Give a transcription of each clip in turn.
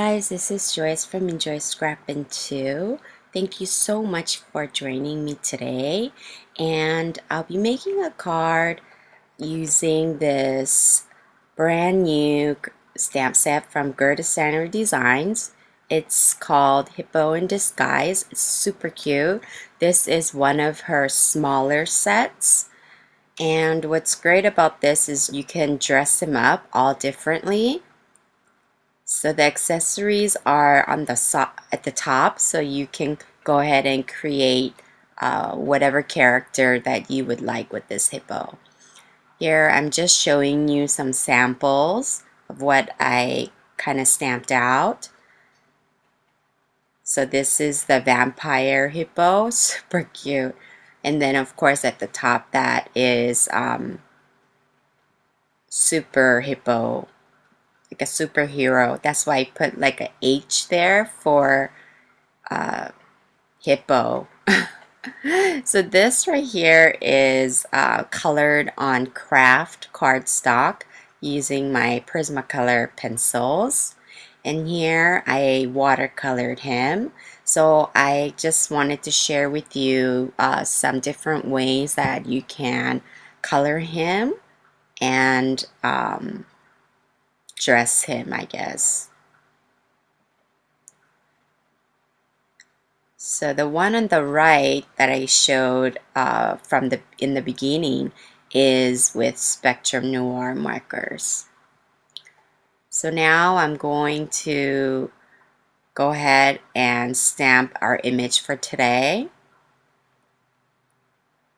guys, this is Joyce from Enjoy Scrappin' 2. Thank you so much for joining me today, and I'll be making a card using this brand new stamp set from Gerda Steiner Designs. It's called Hippo in Disguise. It's super cute. This is one of her smaller sets, and what's great about this is you can dress them up all differently. So the accessories are on the at the top, so you can go ahead and create whatever character that you would like with this hippo. Here I'm just showing you some samples of what I kind of stamped out. So this is the Vampire Hippo, super cute. And then of course at the top that is Super Hippo, like a superhero. That's why I put like a H there for hippo. So this right here is colored on craft cardstock using my Prismacolor pencils. And here I watercolored him. So I just wanted to share with you some different ways that you can color him and dress him, I guess. So the one on the right that I showed in the beginning is with Spectrum Noir markers. So now I'm going to go ahead and stamp our image for today.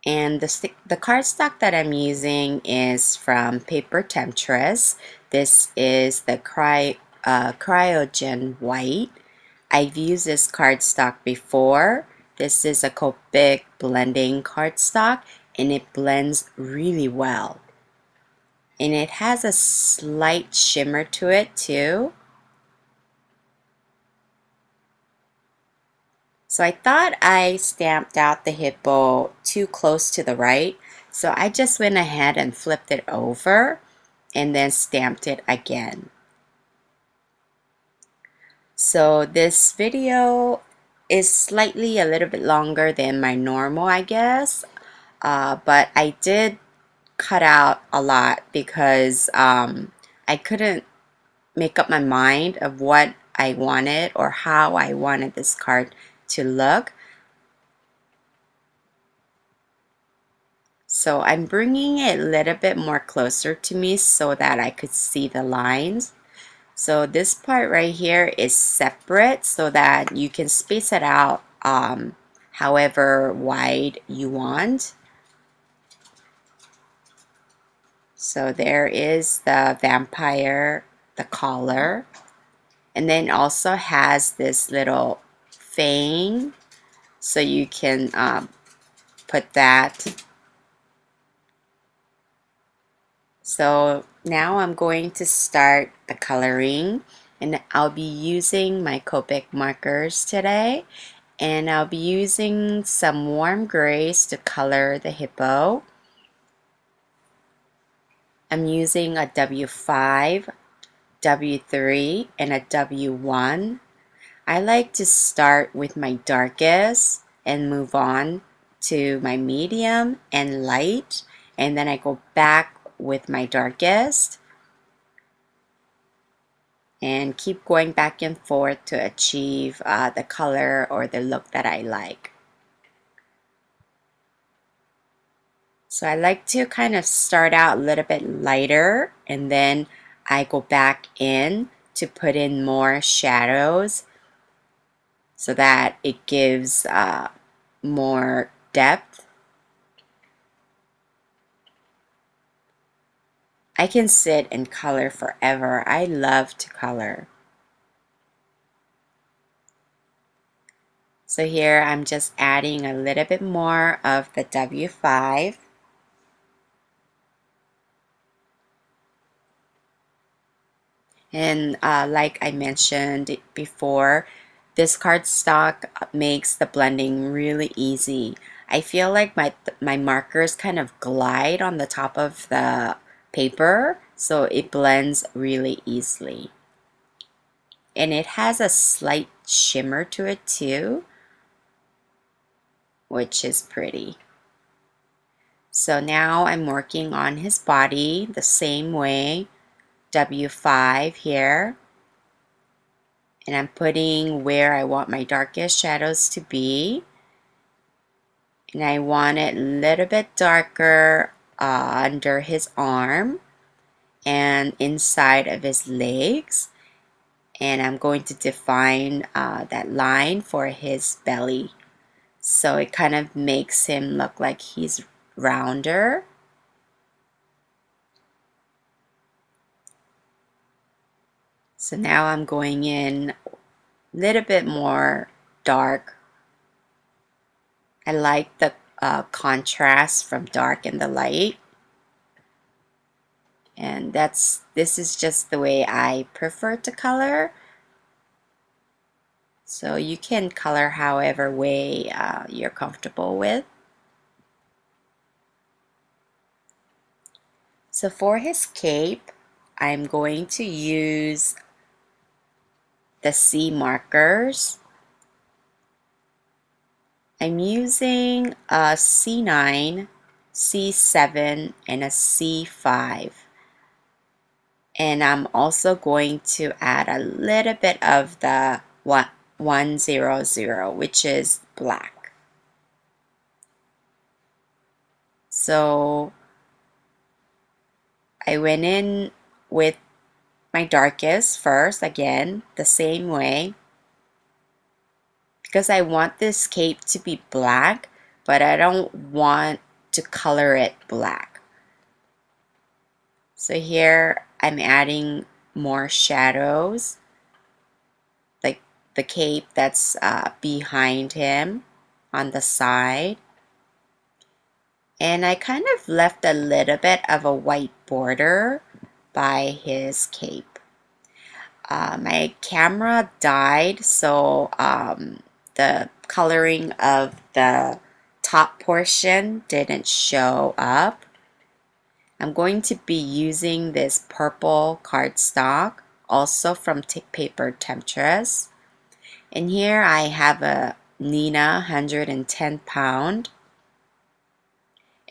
And the cardstock that I'm using is from PaperTemptress. This is the Cryogen White. I've used this cardstock before. This is a Copic blending cardstock, and it blends really well. And it has a slight shimmer to it too. So I thought I stamped out the hippo too close to the right, so I just went ahead and flipped it over and then stamped it again. So this video is slightly a little bit longer than my normal, I guess, but I did cut out a lot because I couldn't make up my mind of what I wanted or how I wanted this card to look. So I'm bringing it a little bit more closer to me so that I could see the lines. So this part right here is separate so that you can space it out however wide you want. So there is the vampire, the collar, and then also has this little fang, so you can put that. So now I'm going to start the coloring, and I'll be using my Copic markers today, and I'll be using some warm grays to color the hippo. I'm using a W5, W3, and a W1. I like to start with my darkest and move on to my medium and light, and then I go back with my darkest and keep going back and forth to achieve the color or the look that I like. So I like to kind of start out a little bit lighter, and then I go back in to put in more shadows so that it gives more depth. I can sit and color forever. I love to color. So here I'm just adding a little bit more of the W5. And like I mentioned before, this cardstock makes the blending really easy. I feel like my markers kind of glide on the top of the paper, so it blends really easily. and it has a slight shimmer to it too, which is pretty. So now I'm working on his body the same way, W5 here, and I'm putting where I want my darkest shadows to be, and I want it a little bit darker under his arm and inside of his legs, and I'm going to define that line for his belly, so it kind of makes him look like he's rounder. So now I'm going in a little bit more dark. I like the contrast from dark and the light, and this is just the way I prefer to color. So you can color however way you're comfortable with. So for his cape, I'm going to use the C markers. I'm using a C9, C7, and a C5. And I'm also going to add a little bit of the 100, which is black. So I went in with my darkest first, again, the same way, because I want this cape to be black, but I don't want to color it black. So here I'm adding more shadows, like the cape that's behind him on the side. And I kind of left a little bit of a white border by his cape. My camera died, so the coloring of the top portion didn't show up. I'm going to be using this purple cardstock, also from PaperTemptress. And here I have a Nina 110 pound.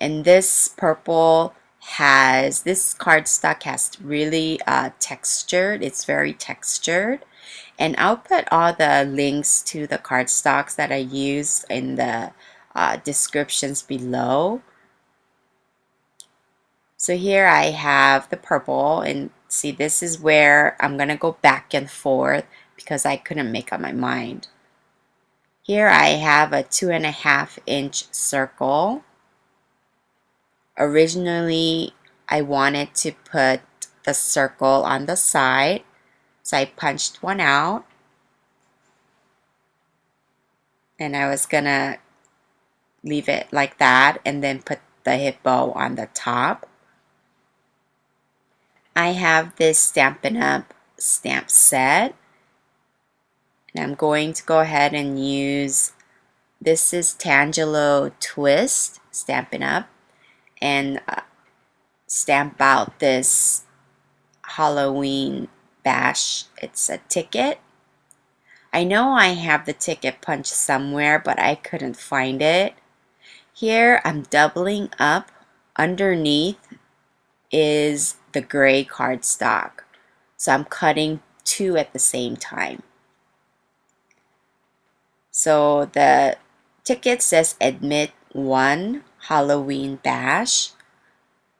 And this purple this cardstock has really textured. It's very textured. And I'll put all the links to the cardstocks that I used in the descriptions below. So here I have the purple, and see, this is where I'm going to go back and forth because I couldn't make up my mind. Here I have a 2.5-inch circle. Originally, I wanted to put the circle on the side, so I punched one out, and I was gonna leave it like that and then put the hippo on the top. I have this Stampin' Up! Stamp set, and I'm going to go ahead and use, this is Tangelo Twist Stampin' Up! And stamp out this Halloween bash. It's a ticket. I know I have the ticket punch somewhere, but I couldn't find it. Here I'm doubling up. Underneath is the gray cardstock, so I'm cutting two at the same time. So the ticket says admit 1 Halloween bash.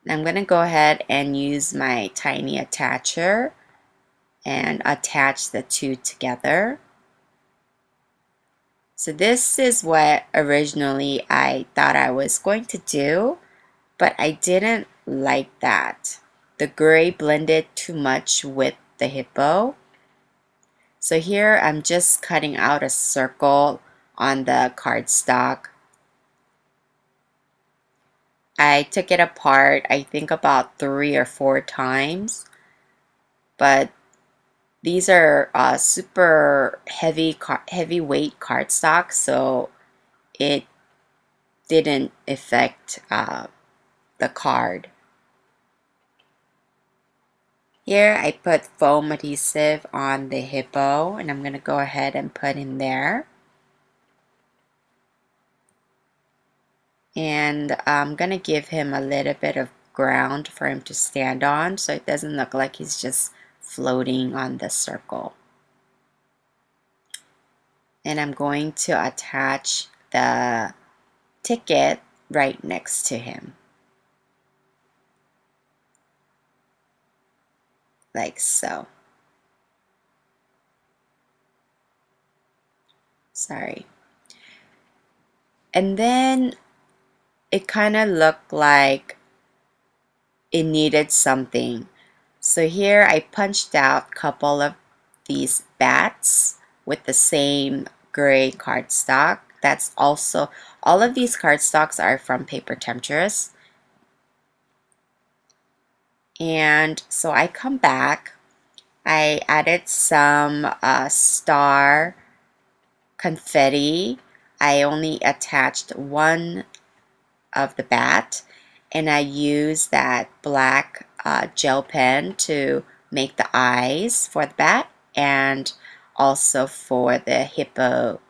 I'm going to go ahead and use my tiny attacher and attach the two together. So this is what originally I thought I was going to do, but I didn't like that. The gray blended too much with the hippo. So here I'm just cutting out a circle on the cardstock. I took it apart, I think about 3 or 4 times, but these are super heavyweight cardstock, so it didn't affect the card. Here I put foam adhesive on the hippo, and I'm going to go ahead and put in there. And I'm going to give him a little bit of ground for him to stand on so it doesn't look like he's just floating on the circle. And I'm going to attach the ticket right next to him, like so. Sorry. And then it kind of looked like it needed something. So here I punched out a couple of these bats with the same gray cardstock. That's also, all of these cardstocks are from PaperTemptress. And so I come back, I added some star confetti. I only attached one of the bat, and I used that black gel pen to make the eyes for the bat and also for the hippo's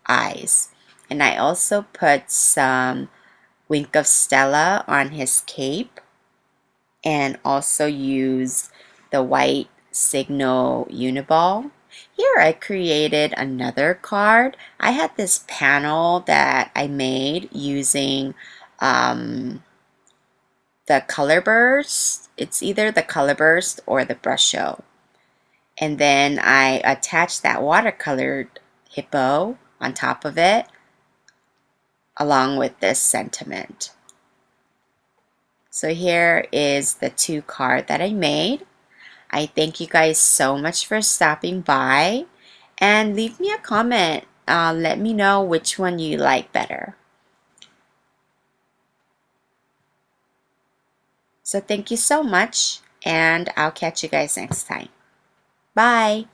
eyes. And I also put some Wink of Stella on his cape, and also use the white signal uniball. Here I created another card. I had this panel that I made using the color burst. It's either the color burst or the brush show. And then I attached that watercolored hippo on top of it along with this sentiment. So here is the two card that I made. I thank you guys so much for stopping by, and leave me a comment. Let me know which one you like better. So thank you so much, and I'll catch you guys next time. Bye!